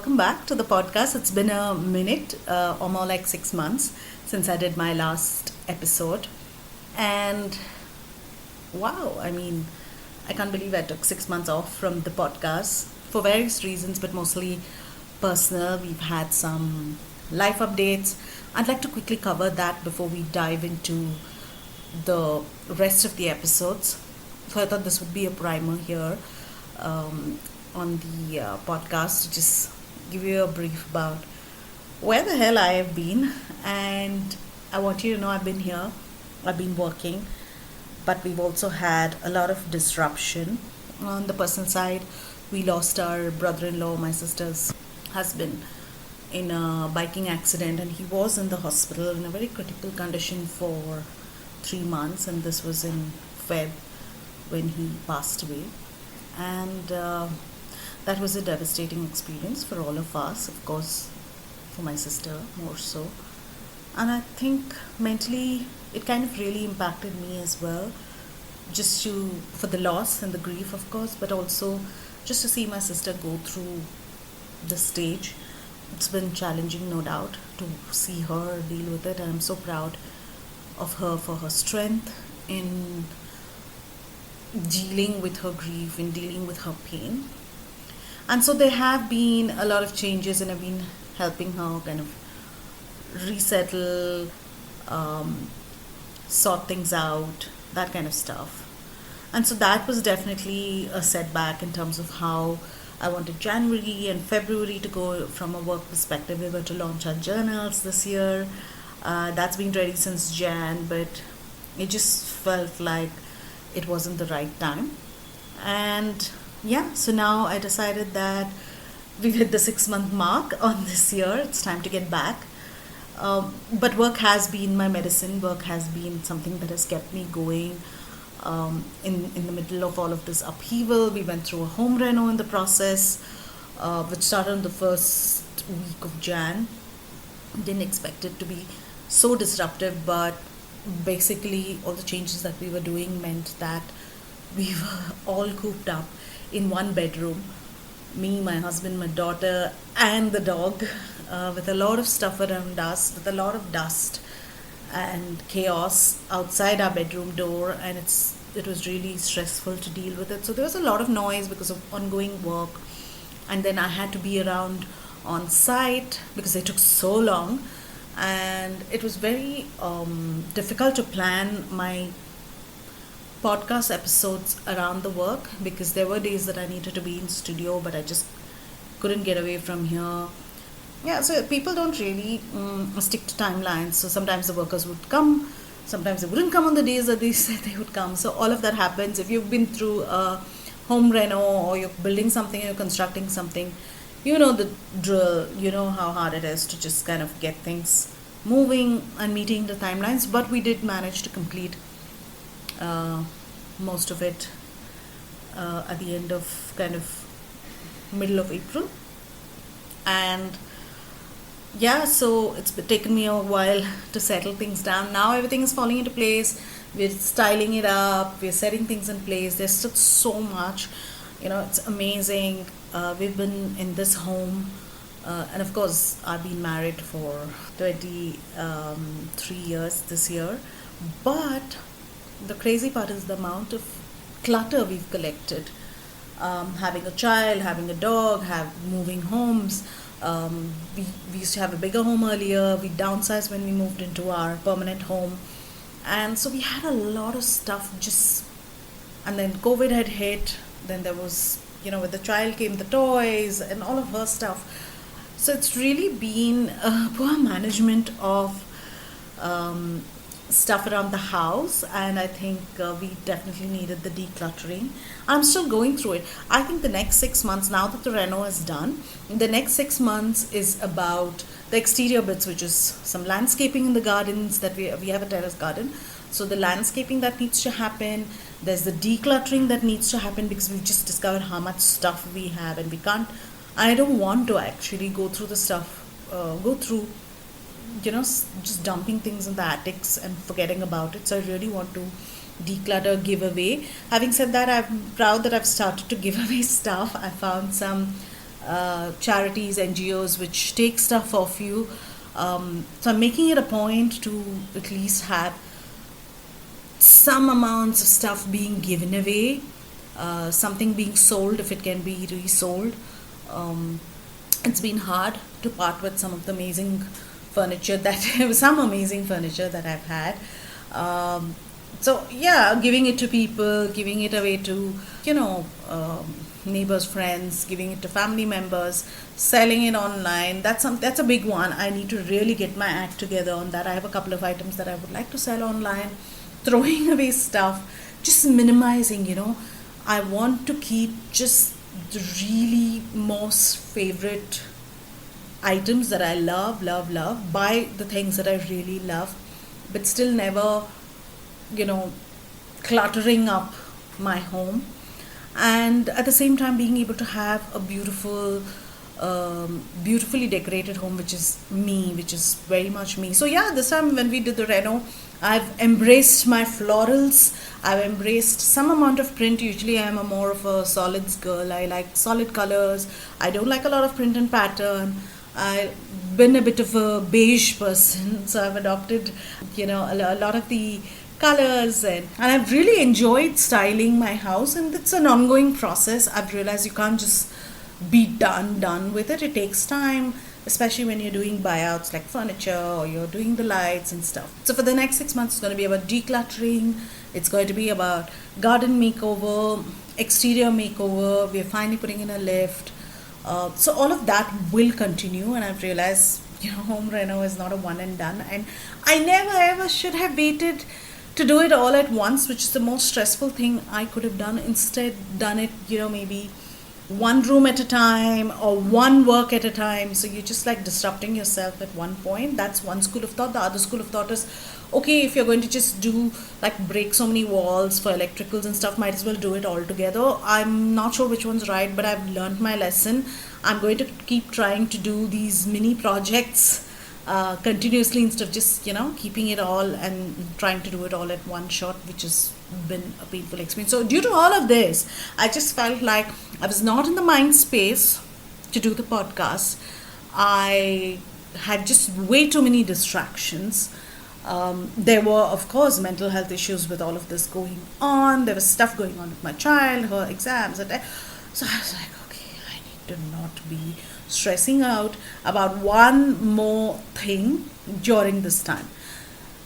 welcome back to the podcast. It's been a minute, or more like 6 months, since I did my last episode. And wow, I can't believe I took 6 months off from the podcast for various reasons, but mostly personal. We've had some life updates. I'd like to quickly cover that before we dive into the rest of the episodes. So I thought this would be a primer here on the podcast to just give you a brief about where the hell I have been. And I want you to know I've been here, I've been working, but we've also had a lot of disruption on the personal side. We lost our brother-in-law, my sister's husband, in a biking accident, and he was in the hospital in a very critical condition for 3 months, and this was in Feb when he passed away. And that was a devastating experience for all of us, of course, for my sister more so. And I think mentally it kind of really impacted me as well, just to, for the loss and the grief, of course, but also just to see my sister go through the stage. It's been challenging, no doubt, to see her deal with it. And I'm so proud of her for her strength in dealing with her grief, in dealing with her pain. And so there have been a lot of changes, and I've been helping her kind of resettle, sort things out, that kind of stuff. And so that was definitely a setback in terms of how I wanted January and February to go from a work perspective. We were to launch our journals this year. That's been ready since Jan, but it just felt like it wasn't the right time. And yeah, so now I decided that we've hit the 6 month mark on this year. It's time to get back. But work has been my medicine. Work has been something that has kept me going. In the middle of all of this upheaval, we went through a home reno in the process, which started on the first week of Jan. Didn't expect it to be so disruptive, but basically all the changes that we were doing meant that we were all cooped up in one bedroom, me, my husband, my daughter, and the dog, with a lot of stuff around us, with a lot of dust and chaos outside our bedroom door. And it was really stressful to deal with it. So there was a lot of noise because of ongoing work, and then I had to be around on site because they took so long, and it was very difficult to plan my podcast episodes around the work, because there were days that I needed to be in studio, but I just couldn't get away from here. Yeah, so people don't really stick to timelines. So sometimes the workers would come, sometimes they wouldn't come on the days that they said they would come. So all of that happens. If you've been through a home reno, or you're building something, or you're constructing something, you know the drill. You know how hard it is to just kind of get things moving and meeting the timelines. But we did manage to complete most of it at the end of kind of middle of April. And yeah, so it's taken me a while to settle things down. Now everything is falling into place. We're styling it up, we're setting things in place. There's still so much, it's amazing. We've been in this home, and of course I've been married for 23 years this year. But the crazy part is the amount of clutter we've collected. Having a child, having a dog, moving homes. We used to have a bigger home earlier. We downsized when we moved into our permanent home. And so we had a lot of stuff and then COVID had hit. Then there was, with the child came the toys and all of her stuff. So it's really been a poor management of stuff around the house, and I think we definitely needed the decluttering. I'm still going through it. I think the next 6 months, now that the reno is done, the next 6 months is about the exterior bits, which is some landscaping in the gardens that we have a terrace garden. So the landscaping that needs to happen, there's the decluttering that needs to happen, because we've just discovered how much stuff we have, and I don't want to actually go through the stuff, just dumping things in the attics and forgetting about it. So I really want to declutter, give away. Having said that, I'm proud that I've started to give away stuff. I found some charities, NGOs, which take stuff off you. So I'm making it a point to at least have some amounts of stuff being given away, something being sold if it can be resold. Um, it's been hard to part with some of the amazing furniture that some amazing furniture that I've had. Um, so yeah, giving it to people, giving it away to neighbors, friends, giving it to family members, selling it online. That's a big one. I need to really get my act together on that. I have a couple of items that I would like to sell online, throwing away stuff, just minimizing. I want to keep just the really most favorite items that I love, love, love. Buy the things that I really love, but still never, you know, cluttering up my home, and at the same time being able to have a beautifully decorated home, which is me, which is very much me. So yeah, this time when we did the reno, I've embraced my florals. I've embraced some amount of print. Usually I'm a more of a solids girl. I like solid colors. I don't like a lot of print and pattern. I've been a bit of a beige person, so I've adopted, a lot of the colors, and I've really enjoyed styling my house, and it's an ongoing process. I've realized you can't just be done with it. It takes time, especially when you're doing buyouts like furniture or you're doing the lights and stuff. So for the next 6 months, it's going to be about decluttering. It's going to be about garden makeover, exterior makeover. We're finally putting in a lift. So all of that will continue, and I've realized, home reno is not a one and done, and I never ever should have waited to do it all at once, which is the most stressful thing I could have done. Instead, done it, maybe one room at a time or one work at a time. So you're just like disrupting yourself at one point. That's one school of thought. The other school of thought is, okay, if you're going to just do like break so many walls for electricals and stuff, might as well do it all together. I'm not sure which one's right, but I've learned my lesson. I'm going to keep trying to do these mini projects continuously, instead of just keeping it all and trying to do it all at one shot, which has been a painful experience. So due to all of this, I just felt like I was not in the mind space to do the podcast. I had just way too many distractions. There were, of course, mental health issues with all of this going on. There was stuff going on with my child, her exams, and so I was like, okay, I need to not be stressing out about one more thing during this time.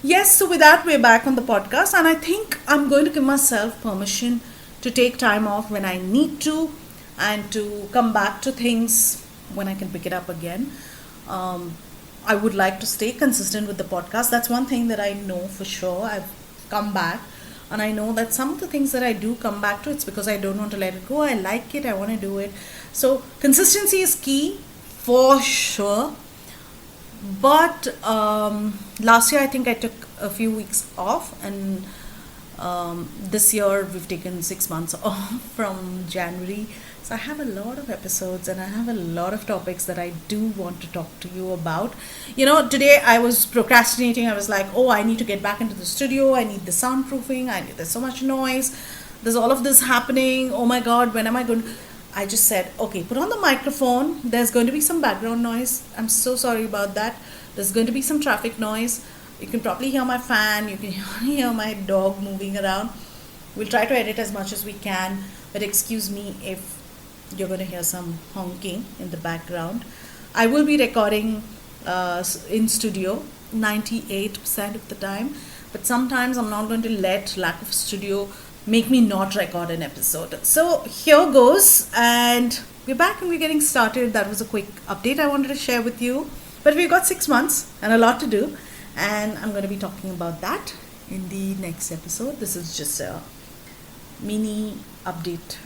Yes, so with that, we're back on the podcast, and I think I'm going to give myself permission to take time off when I need to, and to come back to things when I can pick it up again. I would like to stay consistent with the podcast. That's one thing that I know for sure. I've come back, and I know that some of the things that I do come back to, it's because I don't want to let it go. I like it. I want to do it. So consistency is key for sure. But last year I think I took a few weeks off, and this year we've taken 6 months off from January. So I have a lot of episodes, and I have a lot of topics that I do want to talk to you about. Today I was procrastinating. I was like, oh, I need to get back into the studio. I need the soundproofing. There's so much noise. There's all of this happening. Oh my God, when am I going to... I just said, okay, put on the microphone. There's going to be some background noise. I'm so sorry about that. There's going to be some traffic noise. You can probably hear my fan. You can hear my dog moving around. We'll try to edit as much as we can, but excuse me if you're going to hear some honking in the background. I will be recording in studio 98% of the time, but sometimes I'm not going to let lack of studio make me not record an episode. So here goes, and we're back and we're getting started. That was a quick update I wanted to share with you. But we've got 6 months and a lot to do, and I'm going to be talking about that in the next episode. This is just a mini update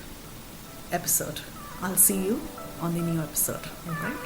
episode. I'll see you on the new episode. All right.